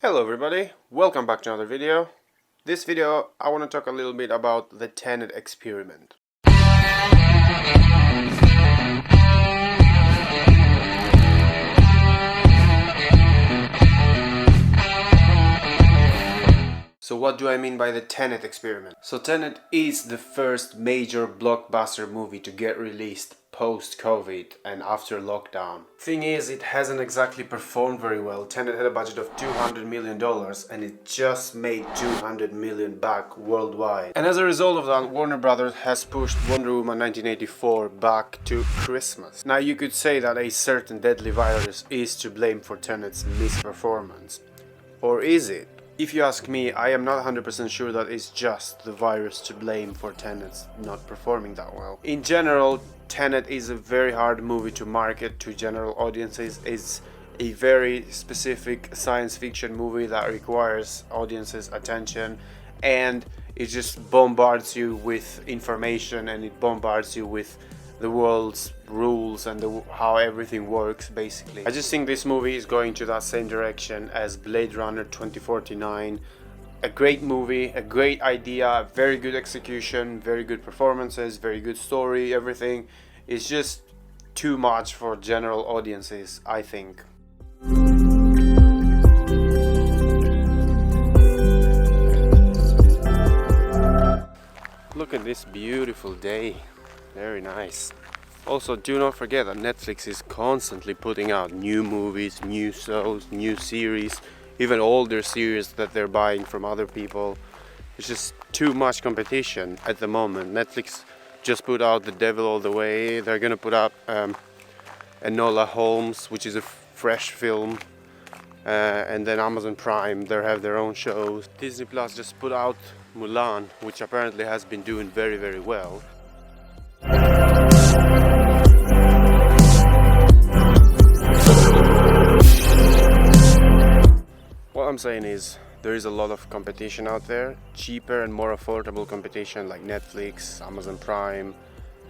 Hello everybody, welcome back to another video. This video I want to talk a little bit about the Tenet experiment. So what do I mean by the Tenet experiment? So Tenet is the first major blockbuster movie to get released post-COVID and after lockdown. Thing is, it hasn't exactly performed very well. Tenet had a budget of $200 million and it just made $200 million back worldwide. And as a result of that, Warner Brothers has pushed Wonder Woman 1984 back to Christmas. Now you could say that a certain deadly virus is to blame for Tenet's misperformance. Or is it? If you ask me, I am not 100% sure that it's just the virus to blame for Tenet's not performing that well. In general, Tenet is a very hard movie to market to general audiences. It's a very specific science fiction movie that requires audiences' attention, and it just bombards you with information and it bombards you with the world's rules and how everything works, basically. I just think this movie is going to that same direction as Blade Runner 2049. A great movie, a great idea, very good execution, very good performances, very good story, everything. It's just too much for general audiences, I think. Look at this beautiful day. Very nice. Also, do not forget that Netflix is constantly putting out new movies, new shows, new series, even older series that they're buying from other people. It's just too much competition at the moment. Netflix just put out The Devil All the Way. They're gonna put out Enola Holmes, which is a fresh film. And then Amazon Prime, they have their own shows. Disney Plus just put out Mulan, which apparently has been doing very, very well. What I'm saying is, there is a lot of competition out there, cheaper and more affordable competition like Netflix, Amazon Prime,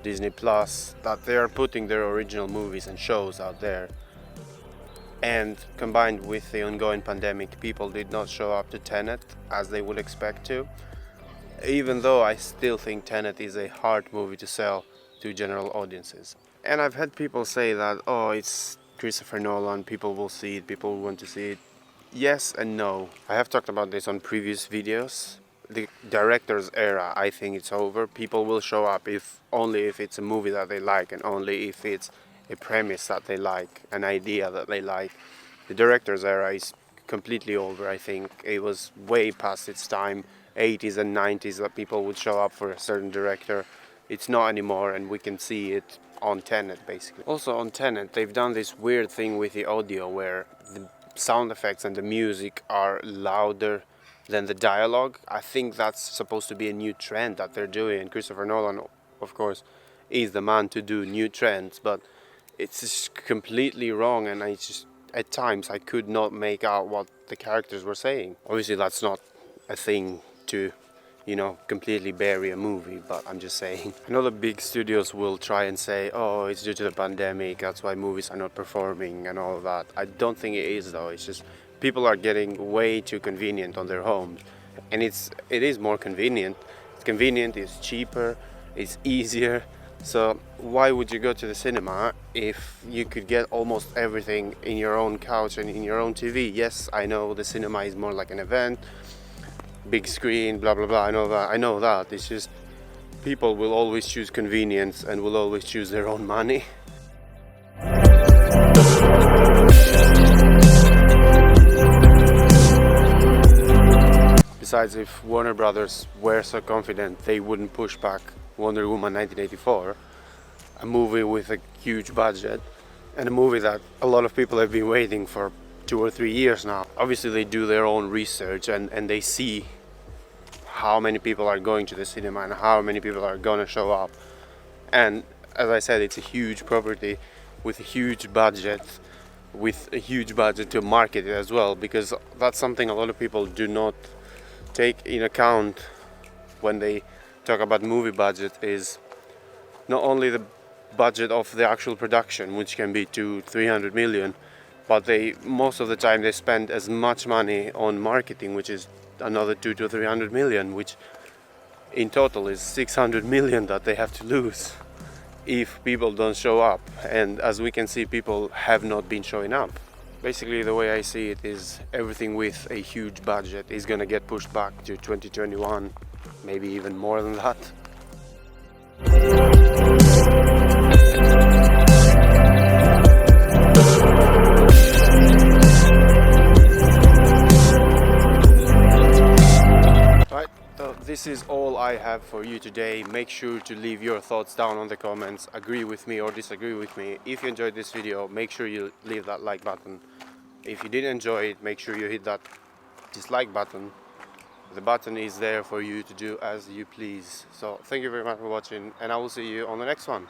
Disney Plus, that they are putting their original movies and shows out there. And combined with the ongoing pandemic, people did not show up to Tenet as they would expect to. Even though I still think Tenet is a hard movie to sell to general audiences. And I've had people say that, oh, it's Christopher Nolan, people will see it, people want to see it. Yes and no. I have talked about this on previous videos. The director's era, I think it's over. People will show up only if it's a movie that they like and only if it's a premise that they like, an idea that they like. The director's era is completely over, I think. It was way past its time. 80s and 90s that people would show up for a certain director. It's not anymore, and we can see it on Tenet, basically. Also on Tenet, they've done this weird thing with the audio where the sound effects and the music are louder than the dialogue. I think that's supposed to be a new trend that they're doing, and Christopher Nolan, of course, is the man to do new trends, but it's just completely wrong, and I just, at times, I could not make out what the characters were saying. Obviously, that's not a thing to, completely bury a movie, but I'm just saying. I know the big studios will try and say, oh, it's due to the pandemic, that's why movies are not performing and all of that. I don't think it is, though. It's just people are getting way too convenient on their homes, and it is more convenient. It's convenient, it's cheaper, it's easier. So why would you go to the cinema if you could get almost everything in your own couch and in your own TV? Yes, I know the cinema is more like an event, big screen, blah blah blah. I know that. It's just people will always choose convenience and will always choose their own money. Besides, if Warner Brothers were so confident, they wouldn't push back Wonder Woman 1984, a movie with a huge budget and a movie that a lot of people have been waiting for 2 or 3 years now. Obviously they do their own research and they see how many people are going to the cinema and how many people are gonna show up. And as I said, it's a huge property with a huge budget to market it as well, because that's something a lot of people do not take in account when they talk about movie budget, is not only the budget of the actual production, which can be 200-300 million, but they most of the time they spend as much money on marketing, which is another 200 to 300 million, which in total is 600 million that they have to lose if people don't show up. And as we can see, people have not been showing up. Basically, the way I see it is everything with a huge budget is gonna get pushed back to 2021, maybe even more than that. Right, so this is all I have for you today. Make sure to leave your thoughts down on the comments, agree with me or disagree with me. If you enjoyed this video, make sure you leave that like button. If you didn't enjoy it, make sure you hit that dislike button. The button is there for you to do as you please. So thank you very much for watching, and I will see you on the next one.